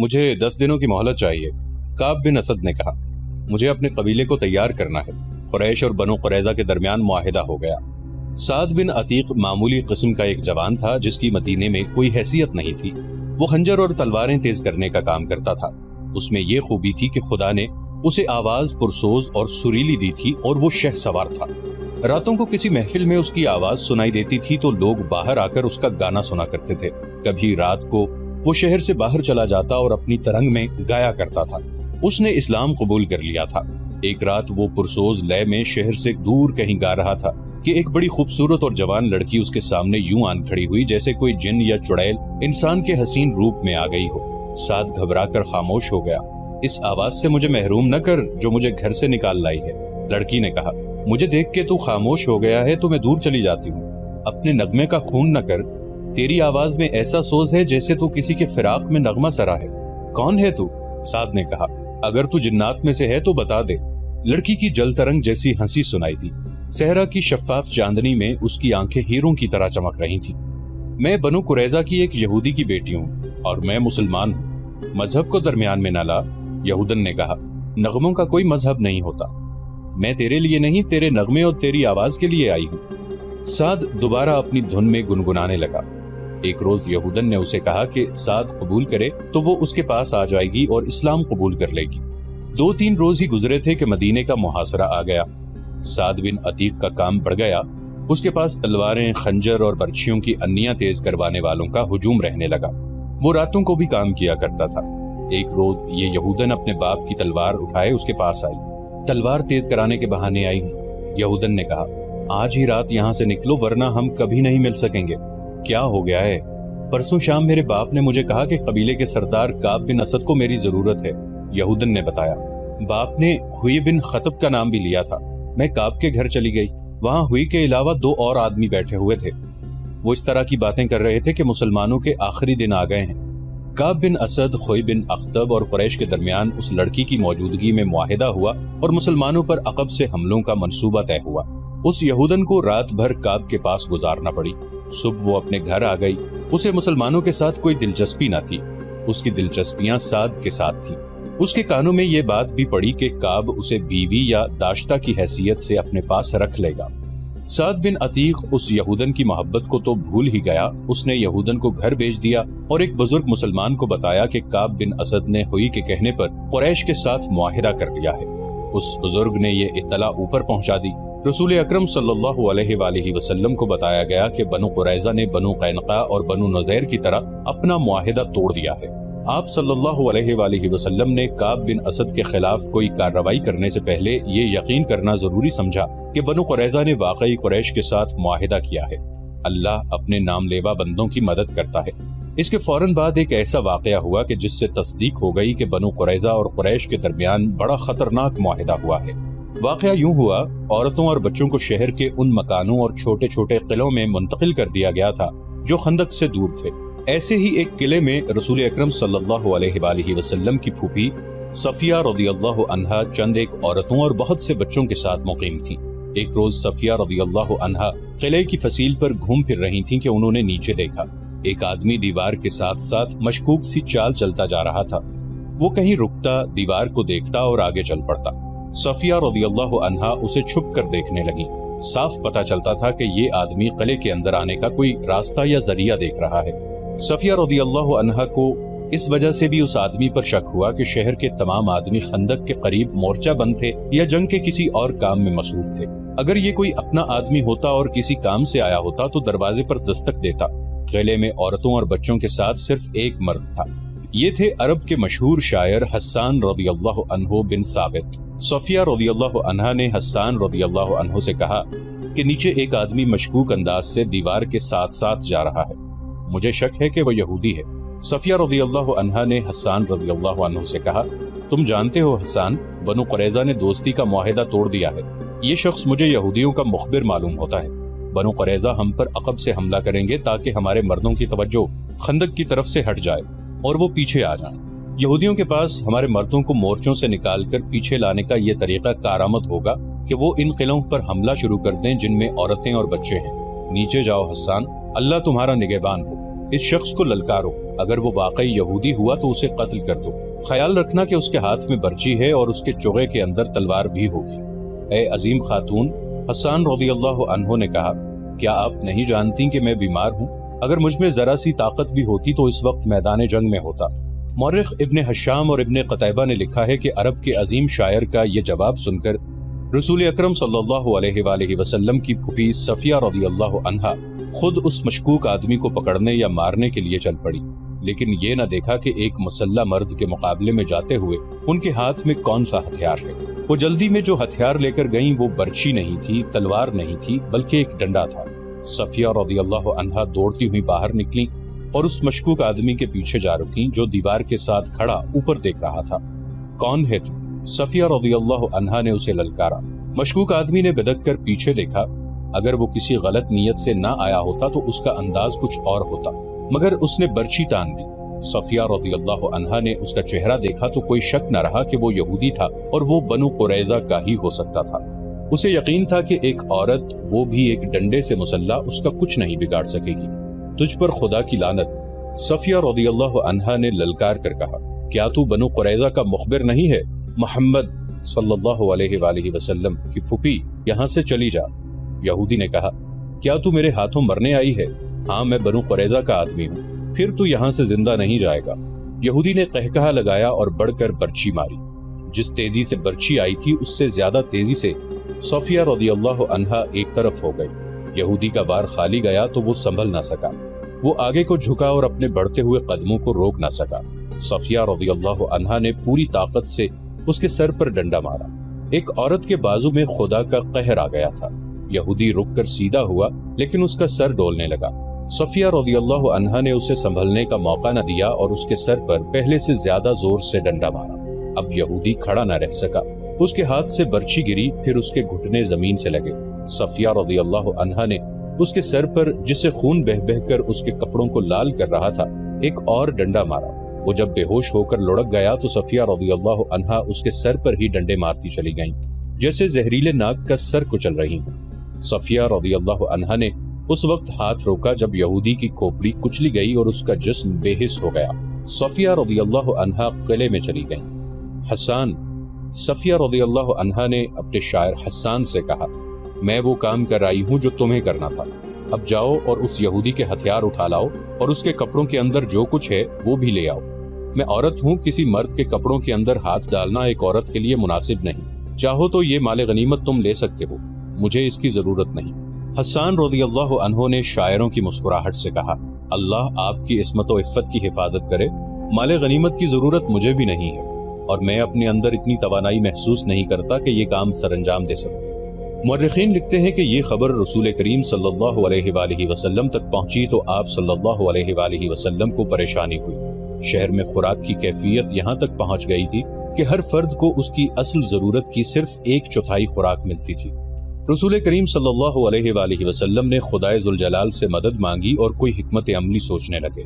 مجھے 10 دنوں کی مہلت چاہیے، کعب بن اسد نے کہا۔ مجھے اپنے قبیلے کو تیار کرنا ہے۔ قریش اور بنو قریظہ کے درمیان معاہدہ ہو گیا۔ سعد بن عتیق معمولی قسم کا ایک جوان تھا جس کی مدینے میں کوئی حیثیت نہیں تھی۔ وہ خنجر اور تلواریں تیز کرنے کا کام کرتا تھا۔ اس میں یہ خوبی تھی کہ خدا نے اسے آواز پرسوز اور سریلی دی تھی اور وہ شہ سوار تھا۔ راتوں کو کسی محفل میں اس کی آواز سنائی دیتی تھی تو لوگ باہر آ کر اس کا گانا سنا کرتے تھے۔ کبھی رات کو وہ شہر سے باہر چلا جاتا اور اپنی ترنگ میں گایا کرتا تھا۔ اس نے اسلام قبول کر لیا تھا۔ ایک رات وہ پرسوز لے میں شہر سے دور کہیں گا رہا تھا کہ ایک بڑی خوبصورت اور جوان لڑکی اس کے سامنے یوں آن کھڑی ہوئی جیسے کوئی جن یا چڑیل انسان کے حسین روپ میں آ گئی ہو۔ سعد گھبرا کر خاموش ہو گیا۔ اس آواز سے مجھے محروم نہ کر جو مجھے گھر سے نکال لائی ہے، لڑکی نے کہا۔ مجھے دیکھ کے تو خاموش ہو گیا ہے تو میں دور چلی جاتی ہوں۔ اپنے نغمے کا خون نہ کر، تیری آواز میں ایسا سوز ہے جیسے تو کسی کے فراق میں نغمہ سرا ہے۔ کون ہے تو؟ سعد نے کہا۔ اگر تو جنات میں سے ہے تو بتا دے۔ لڑکی کی جل ترنگ جیسی ہنسی سنائی دی۔ صحرا کی شفاف چاندنی میں اس کی آنکھیں ہیروں کی طرح چمک رہی تھیں۔ میں بنو قریظہ کی ایک یہودی کی بیٹی ہوں اور میں مسلمان ہوں۔ مذہب کو درمیان میں نہ لا، یہودن نے کہا۔ نغموں کا کوئی مذہب نہیں ہوتا۔ میں تیرے لیے نہیں، تیرے نغمے اور تیری آواز کے لیے آئی ہوں۔ سعد دوبارہ اپنی دھن میں گنگنانے لگا۔ ایک روز یہودن نے اسے کہا کہ سعد قبول کرے تو وہ اس کے پاس آ جائے گی اور اسلام قبول کر لے گی۔ 2-3 روز ہی گزرے تھے کہ مدینے کا محاصرہ آ گیا۔ سعد بن عتیق کا کام بڑھ گیا۔ اس کے پاس تلواریں، خنجر اور برچھیوں کی انیاں تیز کروانے والوں کا ہجوم رہنے لگا۔ وہ راتوں کو بھی کام کیا کرتا تھا۔ ایک روز یہ یہودن اپنے باپ کی تلوار اٹھائے اس کے پاس آئی۔ تلوار تیز کرانے کے بہانے آئی ہوں، یہودن نے کہا۔ آج ہی رات یہاں سے نکلو ورنہ ہم کبھی نہیں مل سکیں گے۔ کیا ہو گیا ہے؟ پرسوں شام میرے باپ نے مجھے کہا کہ قبیلے کے سردار کعب بن اسد کو میری ضرورت ہے، یہودن نے بتایا۔ باپ نے ہوئی بن خطب کا نام بھی لیا تھا۔ میں کعب کے گھر چلی گئی۔ وہاں ہوئی کے علاوہ 2 اور آدمی بیٹھے ہوئے تھے۔ وہ اس طرح کی باتیں کر رہے تھے کہ مسلمانوں کے آخری دن آ گئے ہیں۔ کعب بن اسد، خوئی بن اخطب اور قریش کے درمیان اس لڑکی کی موجودگی میں معاہدہ ہوا اور مسلمانوں پر عقب سے حملوں کا منصوبہ طے ہوا۔ اس یہودن کو رات بھر کعب کے پاس گزارنا پڑی۔ صبح وہ اپنے گھر آ گئی۔ اسے مسلمانوں کے ساتھ کوئی دلچسپی نہ تھی۔ اس کی دلچسپیاں سعد کے ساتھ تھیں۔ اس کے کانوں میں یہ بات بھی پڑی کہ کعب اسے بیوی یا داشتہ کی حیثیت سے اپنے پاس رکھ لے گا۔ سعد بن عتیق اس یہودن کی محبت کو تو بھول ہی گیا۔ اس نے یہودن کو گھر بھیج دیا اور ایک بزرگ مسلمان کو بتایا کہ کعب بن اسد نے ہوئی کے کہنے پر قریش کے ساتھ معاہدہ کر لیا ہے۔ اس بزرگ نے یہ اطلاع اوپر پہنچا دی۔ رسول اکرم صلی اللہ علیہ وآلہ وسلم کو بتایا گیا کہ بنو قریظہ نے بنو قینقاع اور بنو نذیر کی طرح اپنا معاہدہ توڑ دیا ہے۔ آپ صلی اللہ علیہ وآلہ وسلم نے کعب بن اسد کے خلاف کوئی کارروائی کرنے سے پہلے یہ یقین کرنا ضروری سمجھا کہ بنو قریظہ نے واقعی قریش کے ساتھ معاہدہ کیا ہے۔ اللہ اپنے نام لیوا بندوں کی مدد کرتا ہے۔ اس کے فوراً بعد ایک ایسا واقعہ ہوا کہ جس سے تصدیق ہو گئی کہ بنو قریظہ اور قریش کے درمیان بڑا خطرناک معاہدہ ہوا ہے۔ واقعہ یوں ہوا، عورتوں اور بچوں کو شہر کے ان مکانوں اور چھوٹے چھوٹے قلعوں میں منتقل کر دیا گیا تھا جو خندق سے دور تھے۔ ایسے ہی ایک قلعے میں رسول اکرم صلی اللہ علیہ وآلہ وسلم کی پھوپھی صفیہ رضی اللہ عنہا چند ایک عورتوں اور بہت سے بچوں کے ساتھ مقیم تھی۔ ایک روز صفیہ رضی اللہ عنہا قلعے کی فصیل پر گھوم پھر رہی تھیں کہ انہوں نے نیچے دیکھا ایک آدمی دیوار کے ساتھ ساتھ مشکوک سی چال چلتا جا رہا تھا۔ وہ کہیں رکتا، دیوار کو دیکھتا اور آگے چل پڑتا۔ صفیہ رضی اللہ عنہا اسے چھپ کر دیکھنے لگی۔ صاف پتہ چلتا تھا کہ یہ آدمی قلعے کے اندر آنے کا کوئی راستہ یا ذریعہ دیکھ رہا ہے۔ صفیہ رضی اللہ عنہا کو اس وجہ سے بھی اس آدمی پر شک ہوا کہ شہر کے تمام آدمی خندق کے قریب مورچہ بند تھے یا جنگ کے کسی اور کام میں مصروف تھے۔ اگر یہ کوئی اپنا آدمی ہوتا اور کسی کام سے آیا ہوتا تو دروازے پر دستک دیتا۔ قلعے میں عورتوں اور بچوں کے ساتھ صرف ایک مرد تھا۔ یہ تھے عرب کے مشہور شاعر حسان رضی اللہ عنہ بن ثابت۔ صفیہ رضی اللہ عنہا نے حسان رضی اللہ عنہ سے کہا کہ نیچے ایک آدمی مشکوک انداز سے دیوار کے ساتھ ساتھ جا رہا ہے، مجھے شک ہے کہ وہ یہودی ہے۔ صفیہ رضی اللہ عنہا نے حسان رضی اللہ عنہ سے کہا، تم جانتے ہو حسان، بنو قریظہ نے دوستی کا معاہدہ توڑ دیا ہے۔ یہ شخص مجھے یہودیوں کا مخبر معلوم ہوتا ہے۔ بنو قریظہ ہم پر عقب سے حملہ کریں گے تاکہ ہمارے مردوں کی توجہ خندق کی طرف سے ہٹ جائے اور وہ پیچھے آ جائیں۔ یہودیوں کے پاس ہمارے مردوں کو مورچوں سے نکال کر پیچھے لانے کا یہ طریقہ کارآمد ہوگا کہ وہ ان قلعوں پر حملہ شروع کر دیں جن میں عورتیں اور بچے ہیں۔ نیچے جاؤ حسان، اللہ تمہارا نگہبان ہو۔ اس شخص کو للکارو، اگر وہ واقعی یہودی ہوا تو اسے قتل کر دو، خیال رکھنا کہ اس کے ہاتھ میں برچی ہے اور اس کے چوغے کے اندر تلوار بھی ہوگی۔ اے عظیم خاتون، حسان رضی اللہ عنہ نے کہا، کیا آپ نہیں جانتی کہ میں بیمار ہوں؟ اگر مجھ میں ذرا سی طاقت بھی ہوتی تو اس وقت میدان جنگ میں ہوتا۔ مورخ ابن حشام اور ابن قتیبہ نے لکھا ہے کہ عرب کے عظیم شاعر کا یہ جواب سن کر رسول اکرم صلی اللہ علیہ وآلہ وسلم کی پھوپھی صفیہ رضی اللہ عنہا خود اس مشکوک آدمی کو پکڑنے یا مارنے کے لیے چل پڑی، لیکن یہ نہ دیکھا کہ ایک مسلح مرد کے مقابلے میں جاتے ہوئے ان کے ہاتھ میں کون سا ہتھیار ہے۔ وہ جلدی میں جو ہتھیار لے کر گئیں وہ برچی نہیں تھی، تلوار نہیں تھی، بلکہ ایک ڈنڈا تھا۔ صفیہ رضی اللہ عنہا دوڑتی ہوئی باہر نکلی اور اس مشکوک آدمی کے پیچھے جا رکیں جو دیوار کے ساتھ کھڑا اوپر دیکھ رہا تھا۔ کون ہے تو؟ صفیہ رضی اللہ عنہا نے اسے للکارا۔ مشکوک آدمی نے بدک کر پیچھے دیکھا۔ اگر وہ کسی غلط نیت سے نہ آیا ہوتا تو اس کا انداز کچھ اور ہوتا، مگر اس نے برچی تان دی۔ صفیہ رضی اللہ عنہا نے اس کا چہرہ دیکھا تو کوئی شک نہ رہا کہ وہ یہودی تھا اور وہ بنو قریظہ کا ہی ہو سکتا تھا۔ اسے یقین تھا کہ ایک عورت، وہ بھی ایک ڈنڈے سے مسلح، اس کا کچھ نہیں بگاڑ سکے گی۔ تجھ پر خدا کی لعنت، صفیہ رضی اللہ عنہا نے للکار کر کہا، کیا تو بنو قریظہ کا مخبر نہیں ہے؟ محمد صلی اللہ علیہ وآلہ وسلم کی پھوپھی، یہاں سے چلی جا۔ یہودی نے کہا، کیا تو میرے ہاتھوں مرنے آئی ہے؟ ہاں، میں بنو قریظہ کا آدمی ہوں۔ پھر تو یہاں سے زندہ نہیں جائے گا۔ یہودی نے قہقہا لگایا اور بڑھ کر برچی ماری۔ جس تیزی سے برچی آئی تھی اس سے زیادہ تیزی سے صفیہ رضی اللہ عنہا ایک طرف ہو گئی۔ یہودی کا بار خالی گیا تو وہ سنبھل نہ سکا۔ وہ آگے کو جھکا اور اپنے بڑھتے ہوئے قدموں کو روک نہ سکا۔ صفیہ رضی اللہ عنہا نے پوری طاقت سے اس کے سر پر ڈنڈا مارا۔ ایک عورت کے بازو میں خدا کا قہر آ گیا تھا۔ یہودی رک کر سیدھا ہوا لیکن اس کا سر ڈولنے لگا۔ صفیہ رضی اللہ عنہا نے اسے سنبھلنے کا موقع نہ دیا اور اس کے سر پر پہلے سے زیادہ زور سے ڈنڈا مارا۔ اب یہودی کھڑا نہ رہ سکا۔ اس کے ہاتھ سے برچی گری، پھر اس کے گھٹنے زمین سے لگے۔ صفیہ رضی اللہ عنہا نے اس کے سر پر، جسے خون بہ بہ کر اس کے کپڑوں کو لال کر رہا تھا، ایک اور ڈنڈا مارا۔ وہ جب بے ہوش ہو کر لڑک گیا تو صفیہ رضی اللہ عنہا اس کے سر پر ہی ڈنڈے مارتی چلی گئیں، جیسے زہریلے ناگ کا سر کچل رہی ہوں۔ صفیہ رضی اللہ عنہا نے اس وقت ہاتھ روکا جب یہودی کی کھوپڑی کچلی گئی اور اس کا جسم بے حس ہو گیا۔ صفیہ رضی اللہ عنہا قلعے میں چلی گئیں۔ حسان، صفیہ رضی اللہ عنہا نے اپنے شاعر حسان سے کہا، میں وہ کام کر آئی ہوں جو تمہیں کرنا تھا۔ اب جاؤ اور اس یہودی کے ہتھیار اٹھا لاؤ اور اس کے کپڑوں کے اندر جو کچھ ہے وہ بھی لے آؤ۔ میں عورت ہوں، کسی مرد کے کپڑوں کے اندر ہاتھ ڈالنا ایک عورت کے لیے مناسب نہیں۔ چاہو تو یہ مال غنیمت تم لے سکتے ہو، مجھے اس کی ضرورت نہیں۔ حسان رضی اللہ عنہ نے شاعروں کی مسکراہٹ سے کہا، اللہ آپ کی عصمت و عفت کی حفاظت کرے، مال غنیمت کی ضرورت مجھے بھی نہیں ہے اور میں اپنے اندر اتنی توانائی محسوس نہیں کرتا کہ یہ کام سر انجام دے سکوں۔ مورخین لکھتے ہیں کہ یہ خبر رسول کریم صلی اللہ علیہ وآلہ وسلم تک پہنچی تو آپ صلی اللہ علیہ وآلہ وسلم کو پریشانی ہوئی۔ شہر میں خوراک کی کیفیت یہاں تک پہنچ گئی تھی کہ ہر فرد کو اس کی اصل ضرورت کی صرف 1/4 خوراک ملتی تھی۔ رسول کریم صلی اللہ علیہ وآلہ وسلم نے خدائے ذوالجلال سے مدد مانگی اور کوئی حکمت عملی سوچنے لگے۔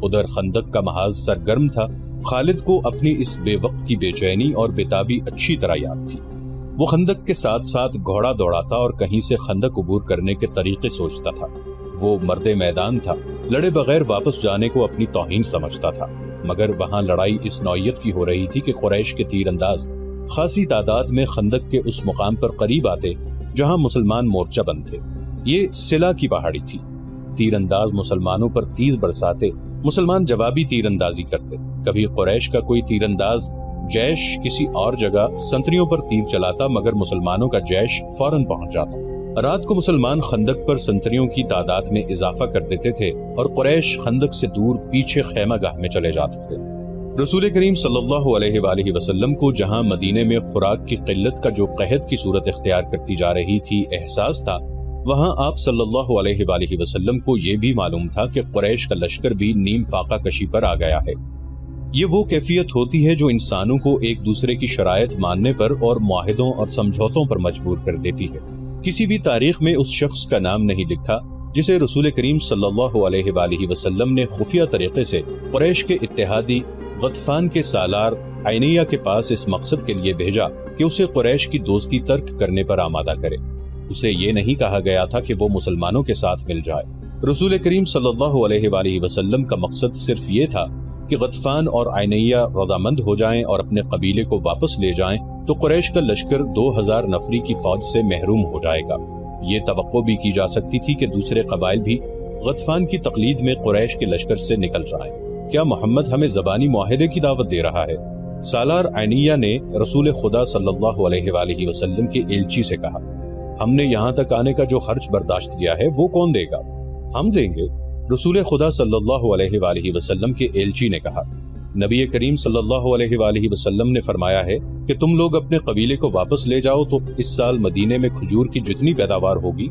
ادھر خندق کا محاذ سرگرم تھا۔ خالد کو اپنی اس بے وقت کی بے چینی اور بےتابی اچھی طرح یاد تھی۔ وہ خندق کے ساتھ ساتھ گھوڑا دوڑاتا اور کہیں سے خندق عبور کرنے کے طریقے سوچتا تھا۔ وہ مرد میدان تھا، لڑے بغیر واپس جانے کو اپنی توہین سمجھتا تھا، مگر وہاں لڑائی اس نوعیت کی ہو رہی تھی کہ قریش کے تیر انداز خاصی تعداد میں خندق کے اس مقام پر قریب آتے جہاں مسلمان مورچہ بند تھے۔ یہ سلا کی پہاڑی تھی۔ تیر انداز مسلمانوں پر تیر برساتے، مسلمان جوابی تیر اندازی کرتے۔ کبھی قریش کا کوئی تیر انداز جیش کسی اور جگہ سنتریوں پر تیر چلاتا، مگر مسلمانوں کا جیش فوراً پہنچ جاتا۔ رات کو مسلمان خندق پر سنتریوں کی تعداد میں اضافہ کر دیتے تھے اور قریش خندق سے دور پیچھے خیمہ گاہ میں چلے جاتے تھے۔ رسول کریم صلی اللہ علیہ وآلہ وسلم کو جہاں مدینے میں خوراک کی قلت کا جو قحط کی صورت اختیار کرتی جا رہی تھی احساس تھا، وہاں آپ صلی اللہ علیہ وآلہ وسلم کو یہ بھی معلوم تھا کہ قریش کا لشکر بھی نیم فاقہ کشی پر آ گیا ہے۔ یہ وہ کیفیت ہوتی ہے جو انسانوں کو ایک دوسرے کی شرائط ماننے پر اور معاہدوں اور سمجھوتوں پر مجبور کر دیتی ہے۔ کسی بھی تاریخ میں اس شخص کا نام نہیں لکھا جسے رسول کریم صلی اللہ علیہ وآلہ وسلم نے خفیہ طریقے سے قریش کے اتحادی غطفان کے سالار عینیہ کے پاس اس مقصد کے لیے بھیجا کہ اسے قریش کی دوستی ترک کرنے پر آمادہ کرے۔ اسے یہ نہیں کہا گیا تھا کہ وہ مسلمانوں کے ساتھ مل جائے، رسول کریم صلی اللہ علیہ وآلہ وسلم کا مقصد صرف یہ تھا کہ غطفان اور عینیہ رضامند ہو جائیں اور اپنے قبیلے کو واپس لے جائیں تو قریش کا لشکر 2000 نفری کی فوج سے محروم ہو جائے گا۔ یہ توقع بھی کی جا سکتی تھی کہ دوسرے قبائل بھی غطفان کی تقلید میں قریش کے لشکر سے نکل جائیں۔ کیا محمد ہمیں زبانی معاہدے کی دعوت دے رہا ہے؟ سالار عینیہ نے رسول خدا صلی اللہ علیہ وآلہ وسلم کے ایلچی سے کہا، ہم نے یہاں تک آنے کا جو خرچ برداشت کیا ہے وہ کون دے گا؟ ہم دیں گے۔ رسول خدا صلی اللہ علیہ وآلہ وسلم کے ایلچی نے کہا، نبی کریم صلی اللہ علیہ وآلہ وسلم نے فرمایا ہے کہ تم لوگ اپنے قبیلے کو واپس لے جاؤ تو اس سال مدینے میں کھجور کی جتنی پیداوار ہوگی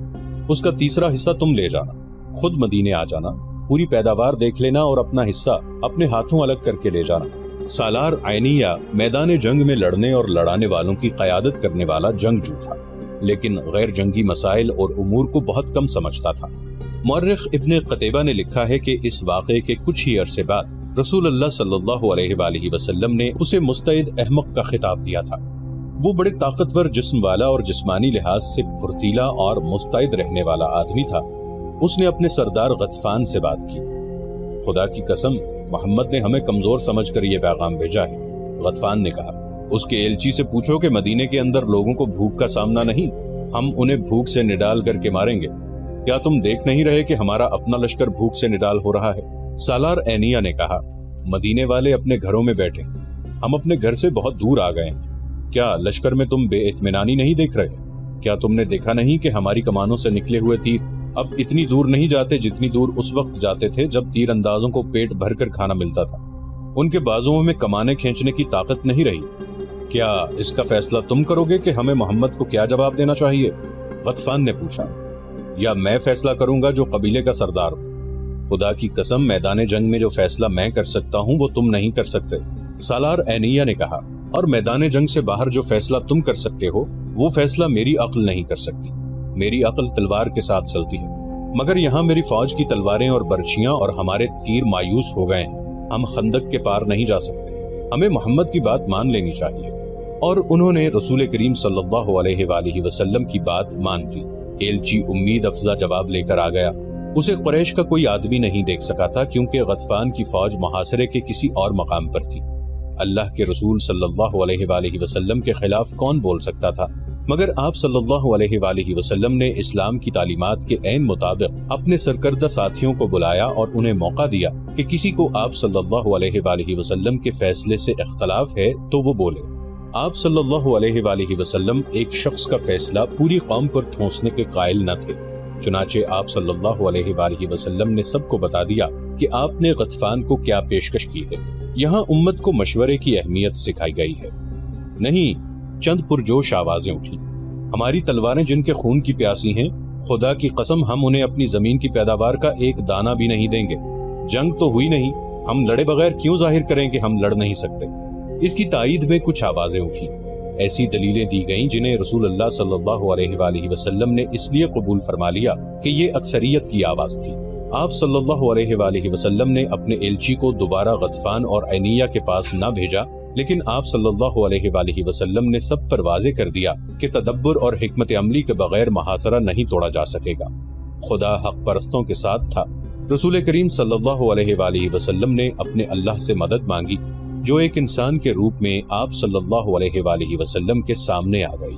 اس کا تیسرا حصہ تم لے جانا، خود مدینے آ جانا، پوری پیداوار دیکھ لینا اور اپنا حصہ اپنے ہاتھوں الگ کر کے لے جانا۔ سالار عینیہ میدان جنگ میں لڑنے اور لڑانے والوں کی قیادت کرنے والا جنگجو تھا، لیکن غیر جنگی مسائل اور امور کو بہت کم سمجھتا تھا۔ مورخ ابن قتیبہ نے لکھا ہے کہ اس واقعے کے کچھ ہی عرصے بعد رسول اللہ صلی اللہ علیہ وآلہ وسلم نے اسے مستعد احمق کا خطاب دیا تھا۔ وہ بڑے طاقتور جسم والا اور جسمانی لحاظ سے پھرتیلا اور مستعد رہنے والا آدمی تھا۔ اس نے اپنے سردار غطفان سے بات کی، خدا کی قسم محمد نے ہمیں کمزور سمجھ کر یہ پیغام بھیجا ہے۔ غطفان نے کہا، اس کے ایلچی سے پوچھو کہ مدینے کے اندر لوگوں کو بھوک کا سامنا نہیں، ہم انہیں بھوک سے نڈال کر کے ماریں گے۔ کیا تم دیکھ نہیں رہے کہ ہمارا اپنا لشکر بھوک سے نڈال ہو رہا ہے؟ سالار عینیہ نے کہا، مدینے والے اپنے گھروں میں بیٹھے، ہم اپنے گھر سے بہت دور آ گئے ہیں۔ کیا لشکر میں تم بے اطمینانی نہیں دیکھ رہے؟ کیا تم نے دیکھا نہیں کہ ہماری کمانوں سے نکلے ہوئے تیر اب اتنی دور نہیں جاتے جتنی دور اس وقت جاتے تھے جب تیر اندازوں کو پیٹ بھر کر کھانا ملتا تھا؟ ان کے بازوؤں میں کمانے کھینچنے کی طاقت نہیں رہی۔ کیا اس کا فیصلہ تم کرو گے کہ ہمیں محمد کو کیا جواب دینا چاہیے؟ غطفان نے پوچھا، یا میں فیصلہ کروں گا جو قبیلے کا سردار ہوں؟ خدا کی قسم میدان جنگ میں جو فیصلہ میں کر سکتا ہوں وہ تم نہیں کر سکتے۔ سالار عینیہ نے کہا، اور میدان جنگ سے باہر جو فیصلہ تم کر سکتے ہو وہ فیصلہ میری عقل نہیں کر سکتی۔ میری عقل تلوار کے ساتھ چلتی ہے، مگر یہاں میری فوج کی تلواریں اور برچیاں اور ہمارے تیر مایوس ہو گئے ہیں، ہم خندق کے پار نہیں جا سکتے، ہمیں محمد کی بات مان لینی چاہیے۔ اور انہوں نے رسول کریم صلی اللہ علیہ وآلہ وسلم کی بات مان لی۔ ایلچی امید افزا جواب لے کر آ گیا۔ اسے قریش کا کوئی آدمی نہیں دیکھ سکا تھا کیونکہ غطفان کی فوج محاصرے کے کسی اور مقام پر تھی۔ اللہ کے رسول صلی اللہ علیہ وآلہ وسلم کے خلاف کون بول سکتا تھا؟ مگر آپ صلی اللہ علیہ وآلہ وسلم نے اسلام کی تعلیمات کے عین مطابق اپنے سرکردہ ساتھیوں کو بلایا اور انہیں موقع دیا کہ کسی کو آپ صلی اللہ علیہ وآلہ وسلم کے فیصلے سے اختلاف ہے تو وہ بولے۔ آپ صلی اللہ علیہ وآلہ وسلم ایک شخص کا فیصلہ پوری قوم پر ٹھونسنے کے قائل نہ تھے، چنانچہ آپ صلی اللہ علیہ وآلہ وسلم نے سب کو بتا دیا کہ آپ نے غطفان کو کیا پیشکش کی ہے۔ یہاں امت کو مشورے کی اہمیت سکھائی گئی ہے۔ نہیں، چند پرجوش آوازیں اٹھی، ہماری تلواریں جن کے خون کی پیاسی ہیں، خدا کی قسم ہم انہیں اپنی زمین کی پیداوار کا ایک دانہ بھی نہیں دیں گے۔ جنگ تو ہوئی نہیں، ہم لڑے بغیر کیوں ظاہر کریں کہ ہم لڑ نہیں سکتے؟ اس کی تائید میں کچھ آوازیں اٹھی۔ ایسی دلیلیں دی گئیں جنہیں رسول اللہ صلی اللہ علیہ وآلہ وسلم نے اس لیے قبول فرما لیا کہ یہ اکثریت کی آواز تھی۔ آپ صلی اللہ علیہ وآلہ وسلم نے اپنے ایلچی کو دوبارہ غطفان اور عینیہ کے پاس نہ بھیجا، لیکن آپ صلی اللہ علیہ وآلہ وسلم نے سب پر واضح کر دیا کہ تدبر اور حکمت عملی کے بغیر محاصرہ نہیں توڑا جا سکے گا۔ خدا حق پرستوں کے ساتھ تھا۔ رسول کریم صلی اللہ علیہ وآلہ وسلم نے اپنے اللہ سے مدد مانگی جو ایک انسان کے روپ میں آپ صلی اللہ علیہ وآلہ وسلم کے سامنے آ گئی۔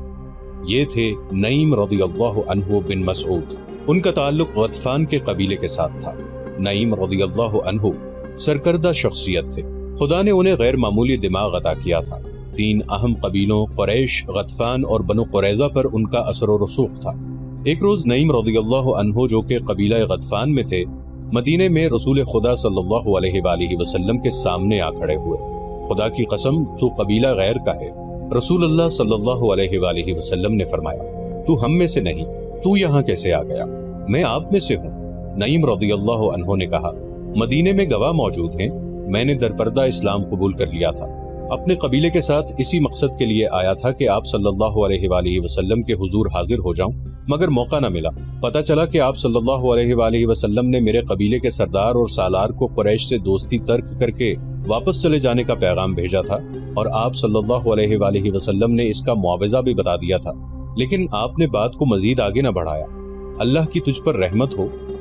یہ تھے نعیم رضی اللہ عنہ بن مسعود۔ ان کا تعلق غطفان کے قبیلے کے ساتھ تھا۔ نعیم رضی اللہ عنہ سرکردہ شخصیت تھے، خدا نے انہیں غیر معمولی دماغ عطا کیا تھا۔ 3 اہم قبیلوں قریش، غطفان اور بنو قریظہ پر ان کا اثر و رسوخ تھا۔ ایک روز نعیم رضی اللہ عنہ جو کہ قبیلہ غطفان میں تھے، مدینے میں رسول خدا صلی اللہ علیہ وآلہ وسلم کے سامنے آ کھڑے ہوئے۔ خدا کی قسم تو قبیلہ غیر کا ہے۔ رسول اللہ صلی اللہ علیہ وآلہ وسلم نے فرمایا، تو ہم میں سے نہیں، تو یہاں کیسے آ گیا؟ میں آپ میں سے ہوں۔ نعیم رضی اللہ عنہ نے کہا، مدینے میں گواہ موجود ہیں، میں نے درپردہ اسلام قبول کر لیا تھا، اپنے قبیلے کے ساتھ اسی مقصد کے لیے آیا تھا کہ آپ صلی اللہ علیہ وآلہ وسلم کے حضور حاضر ہو جاؤں، مگر موقع نہ ملا۔ پتہ چلا کہ آپ صلی اللہ علیہ وآلہ وسلم نے میرے قبیلے کے سردار اور سالار کو قریش سے دوستی ترک کر کے واپس چلے جانے کا پیغام بھیجا تھا، اور آپ صلی اللہ علیہ وآلہ وسلم نے اس کا معاوضہ بھی بتا دیا تھا، لیکن آپ نے بات کو مزید آگے نہ بڑھایا۔ اللہ کی تجھ پر رحمت ہو،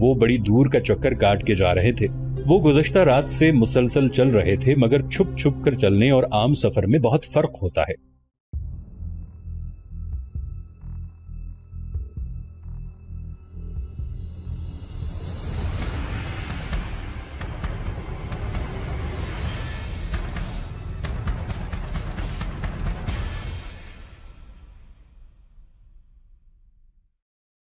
وہ بڑی دور کا چکر کاٹ کے جا رہے تھے۔ وہ گزشتہ رات سے مسلسل چل رہے تھے، مگر چھپ چھپ کر چلنے اور عام سفر میں بہت فرق ہوتا ہے۔